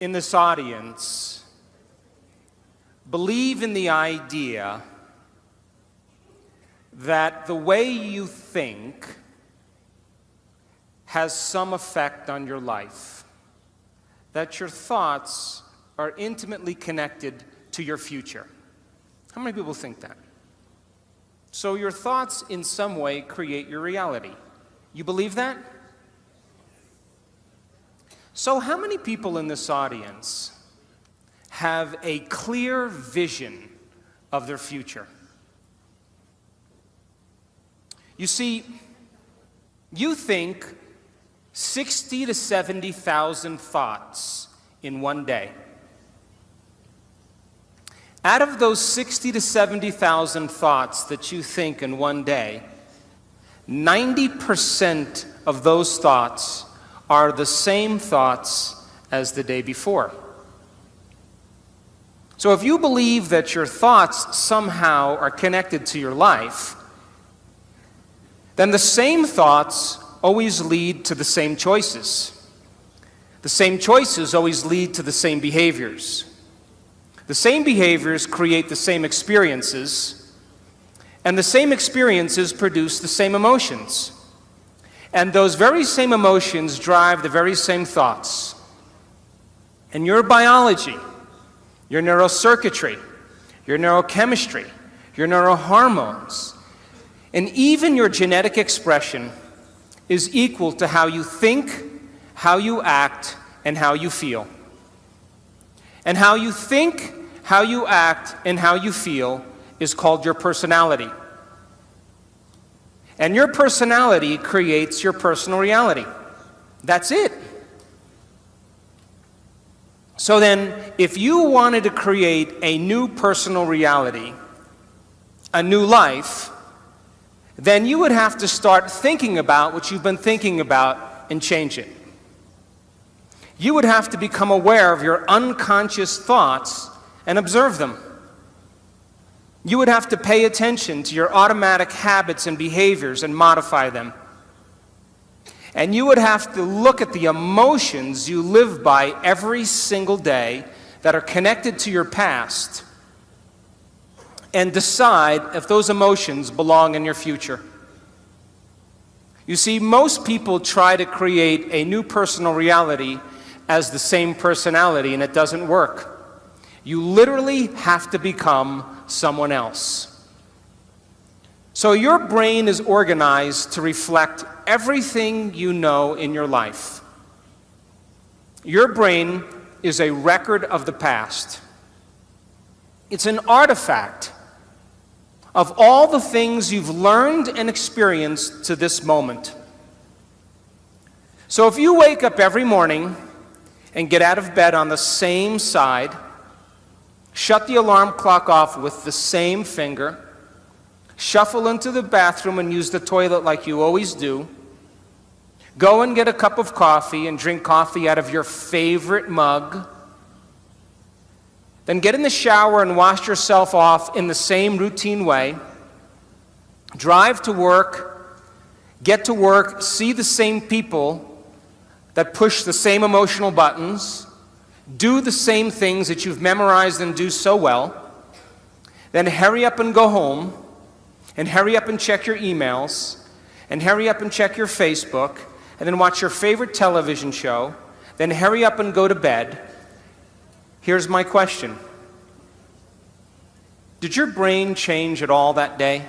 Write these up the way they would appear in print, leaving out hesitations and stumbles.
in this audience believe in the idea that the way you think has some effect on your life, that your thoughts are intimately connected to your future? How many people think that? So your thoughts in some way create your reality. You believe that? So how many people in this audience have a clear vision of their future? You see, you think 60 to 70,000 thoughts in one day. Out of those 60 to 70,000 thoughts that you think in one day, 90% of those thoughts are the same thoughts as the day before. So if you believe that your thoughts somehow are connected to your life, then the same thoughts always lead to the same choices. The same choices always lead to the same behaviors. The same behaviors create the same experiences, and the same experiences produce the same emotions. And those very same emotions drive the very same thoughts. And your biology, your neurocircuitry, your neurochemistry, your neurohormones, and even your genetic expression is equal to how you think, how you act, and how you feel. And how you think, how you act, and how you feel is called your personality. And your personality creates your personal reality. That's it. So then, if you wanted to create a new personal reality, a new life, then you would have to start thinking about what you've been thinking about and change it. You would have to become aware of your unconscious thoughts and observe them. You would have to pay attention to your automatic habits and behaviors and modify them. And you would have to look at the emotions you live by every single day that are connected to your past and decide if those emotions belong in your future. You see, most people try to create a new personal reality as the same personality, and it doesn't work. You literally have to become someone else. So your brain is organized to reflect everything you know in your life. Your brain is a record of the past. It's an artifact of all the things you've learned and experienced to this moment. So if you wake up every morning and get out of bed on the same side, shut the alarm clock off with the same finger, shuffle into the bathroom and use the toilet like you always do, go and get a cup of coffee and drink coffee out of your favorite mug, then get in the shower and wash yourself off in the same routine way, drive to work, get to work, see the same people that push the same emotional buttons, do the same things that you've memorized and do so well, then hurry up and go home, and hurry up and check your emails, and hurry up and check your Facebook, and then watch your favorite television show, then hurry up and go to bed. Here's my question. Did your brain change at all that day?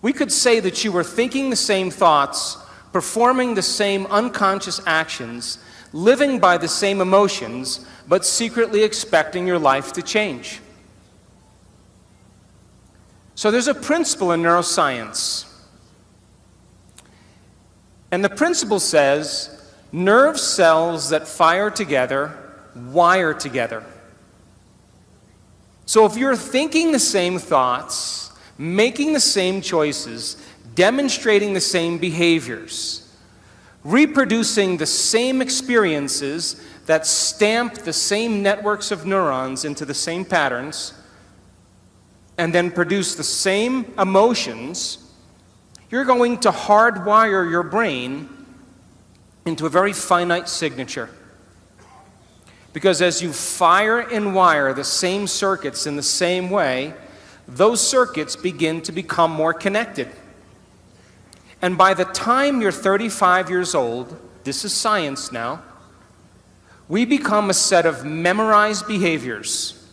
We could say that you were thinking the same thoughts, performing the same unconscious actions, living by the same emotions, but secretly expecting your life to change. So there's a principle in neuroscience. And the principle says, nerve cells that fire together wire together. So if you're thinking the same thoughts, making the same choices, demonstrating the same behaviors, reproducing the same experiences that stamp the same networks of neurons into the same patterns, and then produce the same emotions, you're going to hardwire your brain into a very finite signature. Because as you fire and wire the same circuits in the same way, those circuits begin to become more connected. And by the time you're 35 years old, this is science now, we become a set of memorized behaviors,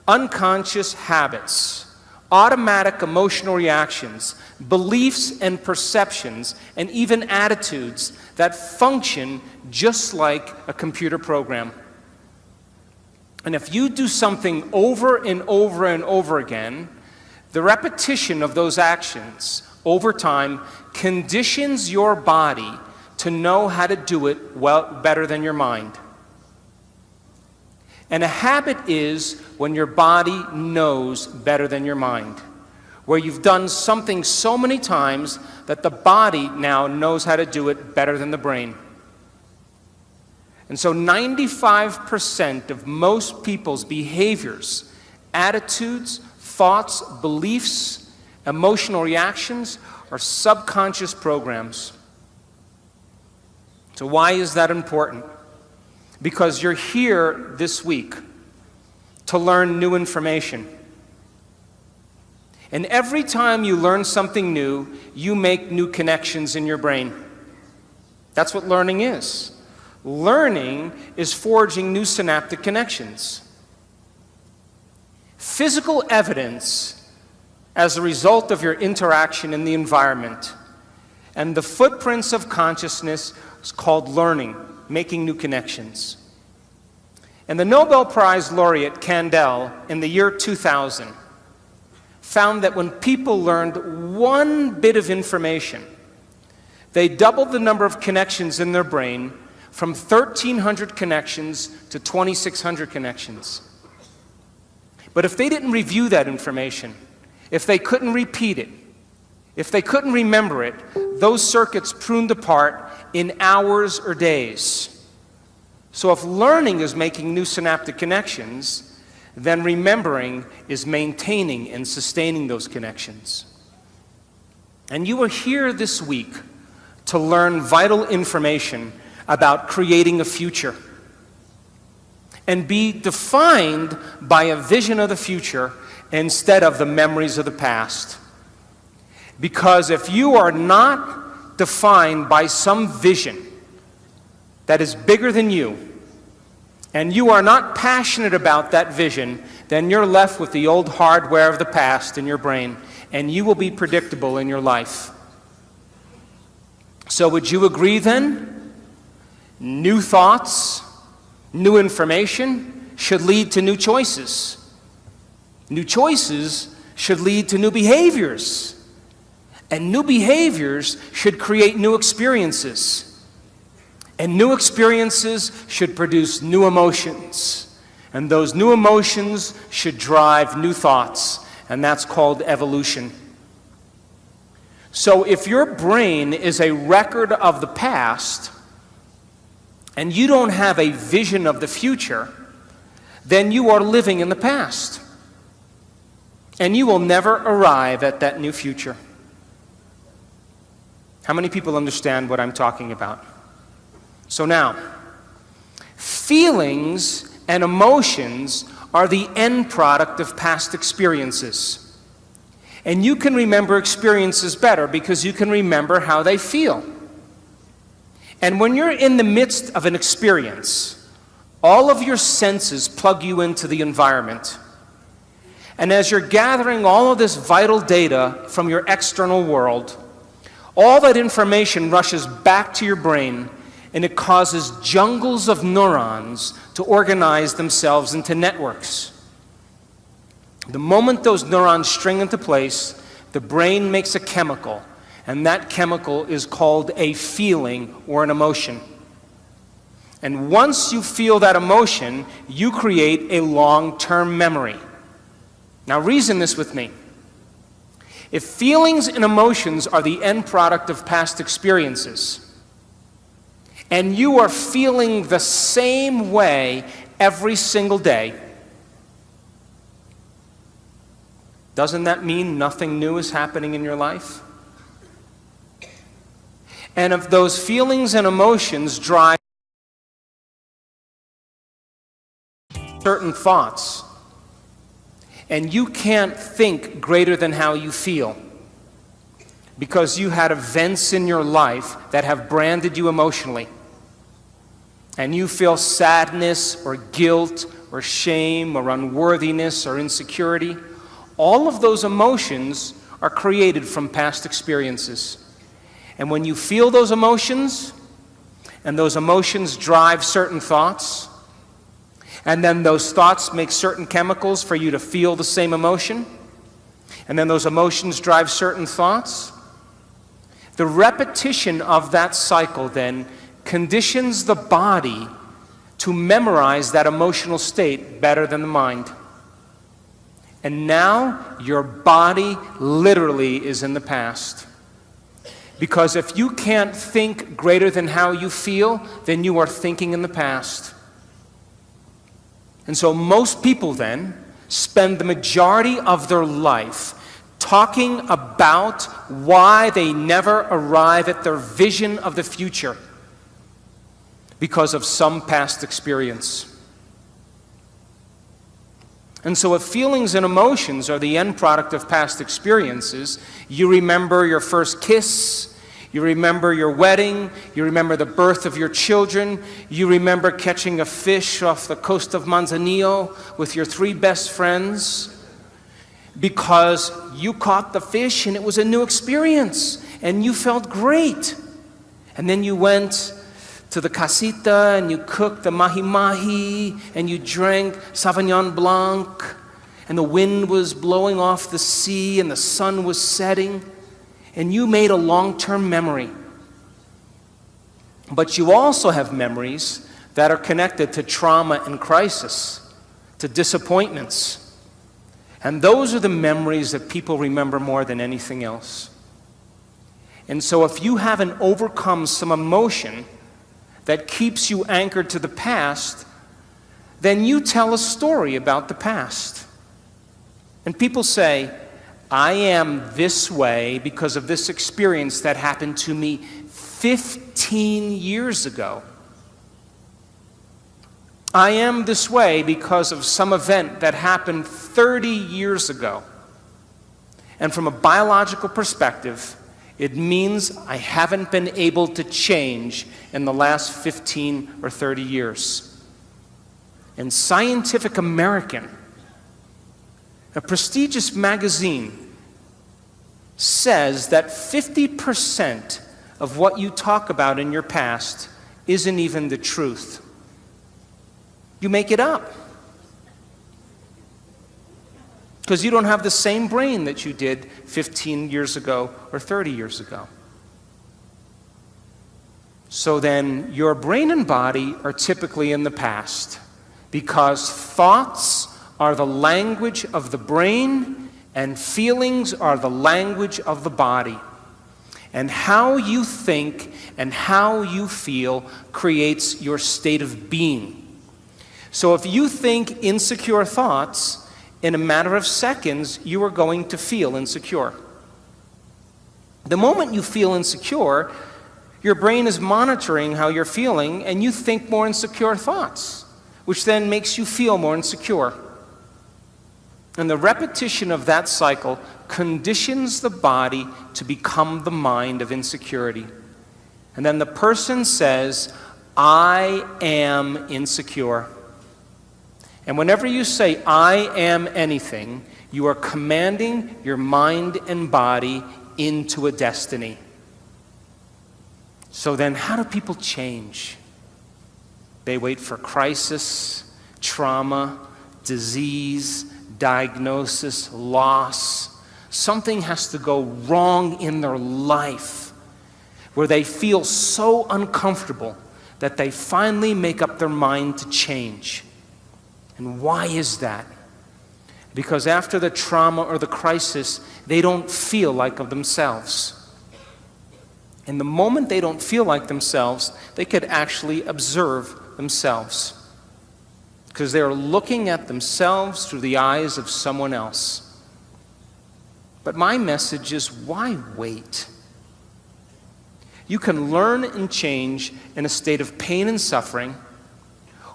unconscious habits, automatic emotional reactions, beliefs and perceptions, and even attitudes that function just like a computer program. And if you do something over and over and over again, the repetition of those actions over time conditions your body to know how to do it better than your mind. And a habit is when your body knows better than your mind, where you've done something so many times that the body now knows how to do it better than the brain. And so 95% of most people's behaviors, attitudes, thoughts, beliefs, emotional reactions are subconscious programs. So why is that important? Because you're here this week to learn new information. And every time you learn something new, you make new connections in your brain. That's what learning is. Learning is forging new synaptic connections. Physical evidence as a result of your interaction in the environment and the footprints of consciousness is called learning, making new connections. And the Nobel Prize laureate Kandel in the year 2000 found that when people learned one bit of information, they doubled the number of connections in their brain from 1,300 connections to 2,600 connections. But if they didn't review that information, if they couldn't repeat it, if they couldn't remember it, those circuits pruned apart in hours or days. So if learning is making new synaptic connections, then remembering is maintaining and sustaining those connections. And you are here this week to learn vital information about creating a future and be defined by a vision of the future instead of the memories of the past. Because if you are not defined by some vision that is bigger than you, and you are not passionate about that vision, then you're left with the old hardware of the past in your brain, and you will be predictable in your life. So would you agree then? New thoughts, new information should lead to new choices. New choices should lead to new behaviors. And new behaviors should create new experiences. And new experiences should produce new emotions. And those new emotions should drive new thoughts. And that's called evolution. So if your brain is a record of the past, and you don't have a vision of the future, then you are living in the past. And you will never arrive at that new future. How many people understand what I'm talking about? So now, feelings and emotions are the end product of past experiences. And you can remember experiences better because you can remember how they feel. And when you're in the midst of an experience, all of your senses plug you into the environment. And as you're gathering all of this vital data from your external world, all that information rushes back to your brain, and it causes jungles of neurons to organize themselves into networks. The moment those neurons string into place, the brain makes a chemical, and that chemical is called a feeling or an emotion. And once you feel that emotion, you create a long-term memory. Now reason this with me. If feelings and emotions are the end product of past experiences, and you are feeling the same way every single day, doesn't that mean nothing new is happening in your life? And if those feelings and emotions drive certain thoughts. And you can't think greater than how you feel, because you had events in your life that have branded you emotionally. And you feel sadness or guilt or shame or unworthiness or insecurity. All of those emotions are created from past experiences. And when you feel those emotions, and those emotions drive certain thoughts, and then those thoughts make certain chemicals for you to feel the same emotion, and then those emotions drive certain thoughts, the repetition of that cycle then conditions the body to memorize that emotional state better than the mind. And now your body literally is in the past. Because if you can't think greater than how you feel, then you are thinking in the past. And so most people then spend the majority of their life talking about why they never arrive at their vision of the future because of some past experience. And so if feelings and emotions are the end product of past experiences, you remember your first kiss, you remember your wedding, you remember the birth of your children, you remember catching a fish off the coast of Manzanillo with your 3 best friends, because you caught the fish and it was a new experience and you felt great. And then you went to the casita and you cooked the mahi-mahi and you drank Sauvignon Blanc and the wind was blowing off the sea and the sun was setting and you made a long-term memory. But you also have memories that are connected to trauma and crisis, to disappointments. And those are the memories that people remember more than anything else. And so if you haven't overcome some emotion that keeps you anchored to the past, then you tell a story about the past. And people say, I am this way because of this experience that happened to me 15 years ago. I am this way because of some event that happened 30 years ago. And from a biological perspective, it means I haven't been able to change in the last 15 or 30 years. And Scientific American, a prestigious magazine, says that 50% of what you talk about in your past isn't even the truth. You make it up. Because you don't have the same brain that you did 15 years ago or 30 years ago. So then your brain and body are typically in the past, because thoughts are the language of the brain and feelings are the language of the body. And how you think and how you feel creates your state of being. So if you think insecure thoughts, in a matter of seconds, you are going to feel insecure. The moment you feel insecure, your brain is monitoring how you're feeling, and you think more insecure thoughts, which then makes you feel more insecure. And the repetition of that cycle conditions the body to become the mind of insecurity. And then the person says, I am insecure. And whenever you say, I am anything, you are commanding your mind and body into a destiny. So then how do people change? They wait for crisis, trauma, disease, diagnosis, loss. Something has to go wrong in their life where they feel so uncomfortable that they finally make up their mind to change. And why is that? Because after the trauma or the crisis, they don't feel like of themselves. And the moment they don't feel like themselves, they could actually observe themselves. Because they're looking at themselves through the eyes of someone else. But my message is, why wait? You can learn and change in a state of pain and suffering,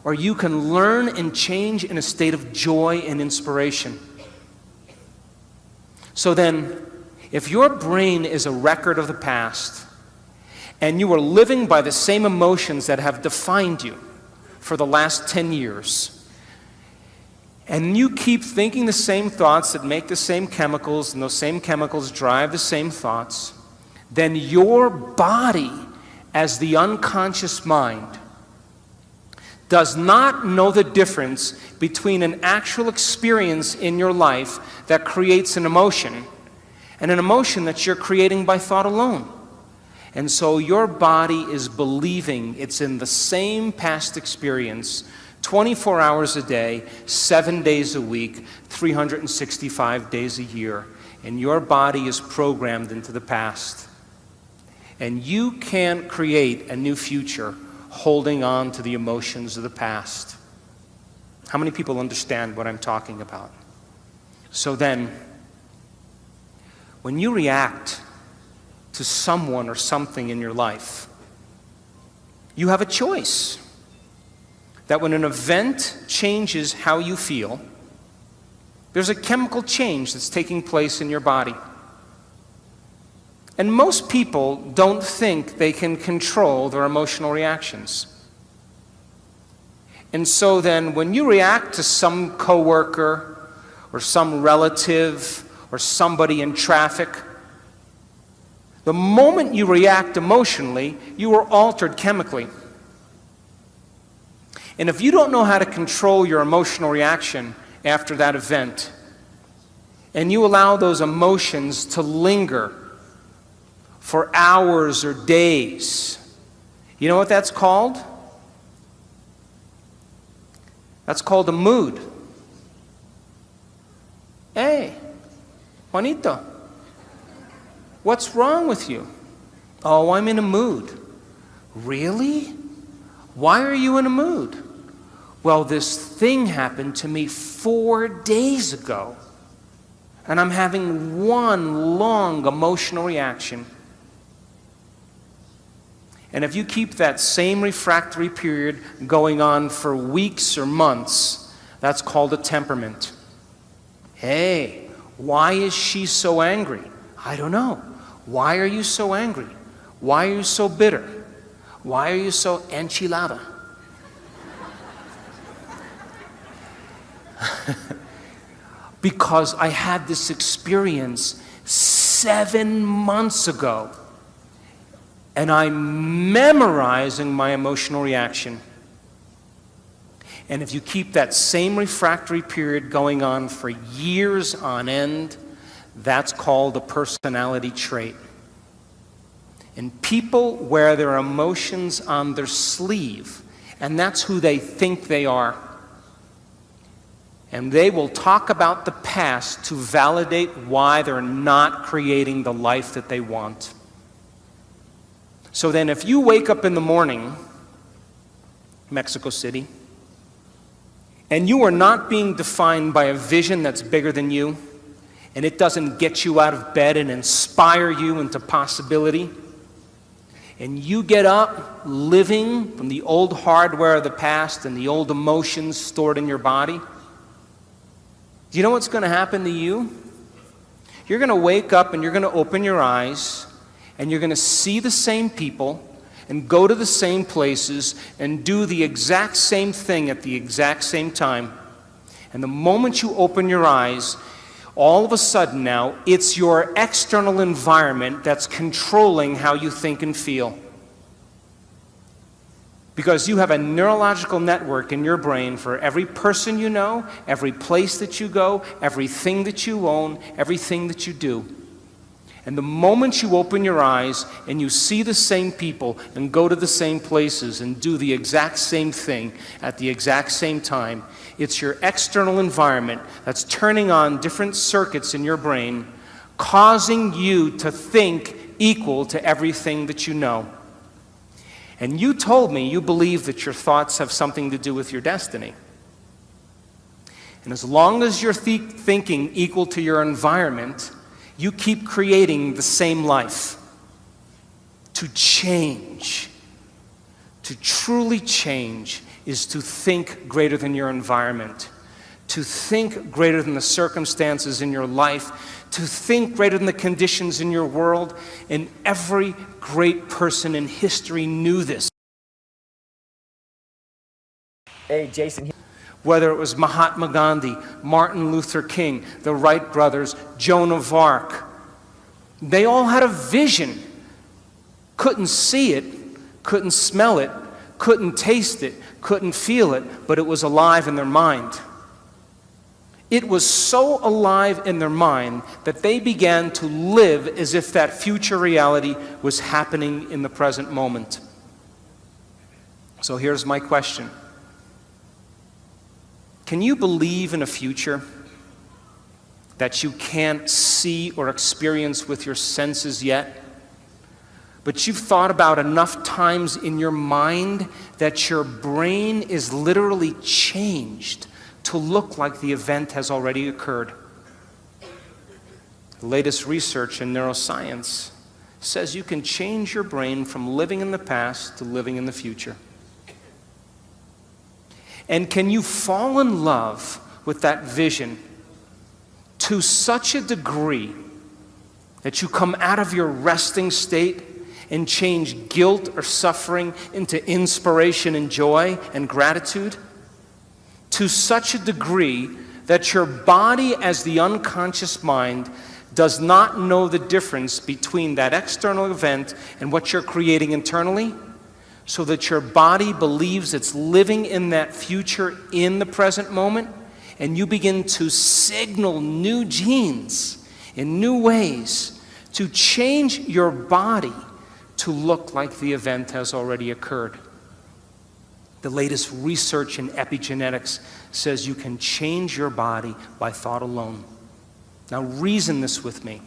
or you can learn and change in a state of joy and inspiration. So then, if your brain is a record of the past, and you are living by the same emotions that have defined you for the last 10 years, and you keep thinking the same thoughts that make the same chemicals, and those same chemicals drive the same thoughts, then your body, as the unconscious mind, does not know the difference between an actual experience in your life that creates an emotion and an emotion that you're creating by thought alone. And so your body is believing it's in the same past experience 24 hours a day, 7 days a week, 365 days a year. And your body is programmed into the past. And you can't create a new future holding on to the emotions of the past. How many people understand what I'm talking about? So then, when you react to someone or something in your life, you have a choice. That when an event changes how you feel, there's a chemical change that's taking place in your body. And most people don't think they can control their emotional reactions. And so then when you react to some coworker or some relative or somebody in traffic, the moment you react emotionally, you are altered chemically. And if you don't know how to control your emotional reaction after that event, and you allow those emotions to linger for hours or days, you know what that's called? That's called a mood. Hey, Juanito, what's wrong with you? Oh, I'm in a mood. Really? Why are you in a mood? Well, this thing happened to me 4 days ago, and I'm having one long emotional reaction. And if you keep that same refractory period going on for weeks or months, that's called a temperament. Hey, why is she so angry? I don't know. Why are you so angry? Why are you so bitter? Why are you so enchilada? Because I had this experience 7 months ago. And I'm memorizing my emotional reaction. And if you keep that same refractory period going on for years on end, that's called a personality trait. And people wear their emotions on their sleeve, and that's who they think they are. And they will talk about the past to validate why they're not creating the life that they want. So then if you wake up in the morning, Mexico City, and you are not being defined by a vision that's bigger than you, and it doesn't get you out of bed and inspire you into possibility, and you get up living from the old hardware of the past and the old emotions stored in your body, do you know what's going to happen to you? You're going to wake up and you're going to open your eyes, and you're going to see the same people and go to the same places and do the exact same thing at the exact same time. And the moment you open your eyes, all of a sudden now, it's your external environment that's controlling how you think and feel. Because you have a neurological network in your brain for every person you know, every place that you go, everything that you own, everything that you do. And the moment you open your eyes and you see the same people and go to the same places and do the exact same thing at the exact same time, it's your external environment that's turning on different circuits in your brain, causing you to think equal to everything that you know. And you told me you believe that your thoughts have something to do with your destiny. And as long as you're thinking equal to your environment, you keep creating the same life. To change, to truly change, is to think greater than your environment, to think greater than the circumstances in your life, to think greater than the conditions in your world. And every great person in history knew this. Hey, Jason. Whether it was Mahatma Gandhi, Martin Luther King, the Wright brothers, Joan of Arc, they all had a vision. Couldn't see it, couldn't smell it, couldn't taste it, couldn't feel it, but it was alive in their mind. It was so alive in their mind that they began to live as if that future reality was happening in the present moment. So here's my question. Can you believe in a future that you can't see or experience with your senses yet, but you've thought about enough times in your mind that your brain is literally changed to look like the event has already occurred? The latest research in neuroscience says you can change your brain from living in the past to living in the future. And can you fall in love with that vision to such a degree that you come out of your resting state and change guilt or suffering into inspiration and joy and gratitude? To such a degree that your body, as the unconscious mind, does not know the difference between that external event and what you're creating internally, so that your body believes it's living in that future in the present moment, and you begin to signal new genes in new ways to change your body to look like the event has already occurred. The latest research in epigenetics says you can change your body by thought alone. Now reason this with me.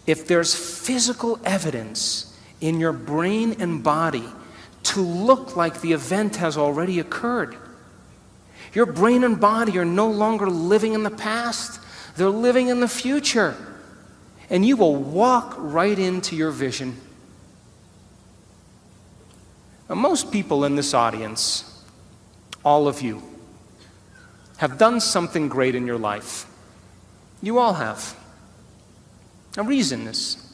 If there's physical evidence in your brain and body to look like the event has already occurred, your brain and body are no longer living in the past, they're living in the future. And you will walk right into your vision. Now, most people in this audience, all of you, have done something great in your life. You all have. Now reason this.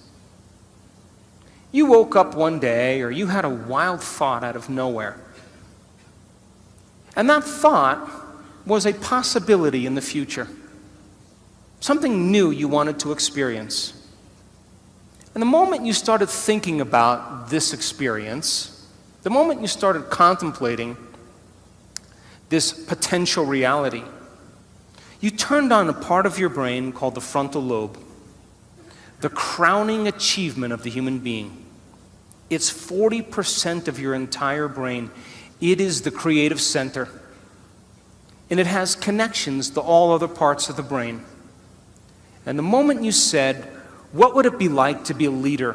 You woke up one day, or you had a wild thought out of nowhere. And that thought was a possibility in the future. Something new you wanted to experience. And the moment you started thinking about this experience, the moment you started contemplating this potential reality, you turned on a part of your brain called the frontal lobe, the crowning achievement of the human being. It's 40% of your entire brain. It is the creative center. And it has connections to all other parts of the brain. And the moment you said, what would it be like to be a leader?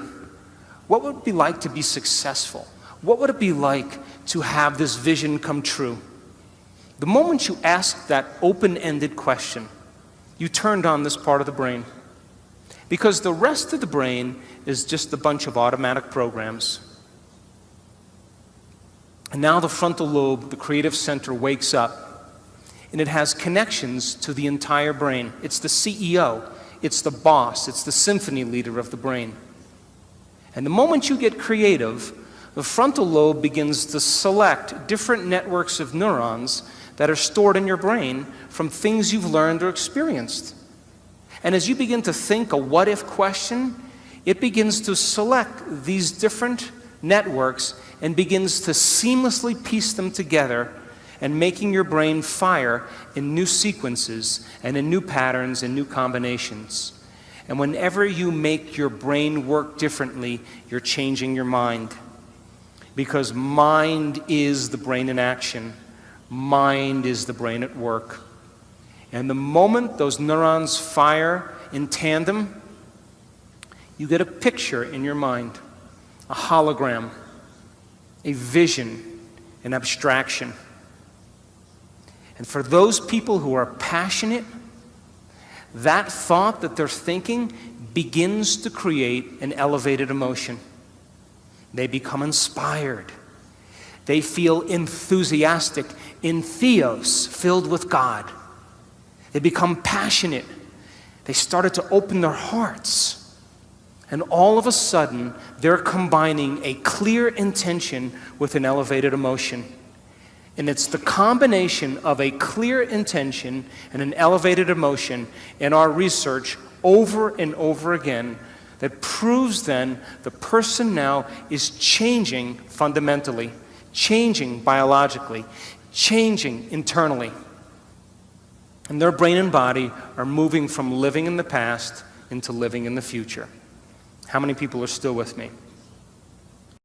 What would it be like to be successful? What would it be like to have this vision come true? The moment you asked that open-ended question, you turned on this part of the brain. Because the rest of the brain is just a bunch of automatic programs. And now the frontal lobe, the creative center, wakes up, and it has connections to the entire brain. It's the CEO, it's the boss, it's the symphony leader of the brain. And the moment you get creative, the frontal lobe begins to select different networks of neurons that are stored in your brain from things you've learned or experienced. And as you begin to think a what-if question, it begins to select these different networks and begins to seamlessly piece them together, and making your brain fire in new sequences and in new patterns and new combinations. And whenever you make your brain work differently, you're changing your mind. Because mind is the brain in action. Mind is the brain at work. And the moment those neurons fire in tandem, you get a picture in your mind, a hologram, a vision, an abstraction. And for those people who are passionate, that thought that they're thinking begins to create an elevated emotion. They become inspired. They feel enthusiastic in theos, filled with God. They become passionate. They started to open their hearts. And all of a sudden, they're combining a clear intention with an elevated emotion. And it's the combination of a clear intention and an elevated emotion in our research over and over again that proves then the person now is changing fundamentally, changing biologically, changing internally. And their brain and body are moving from living in the past into living in the future. How many people are still with me?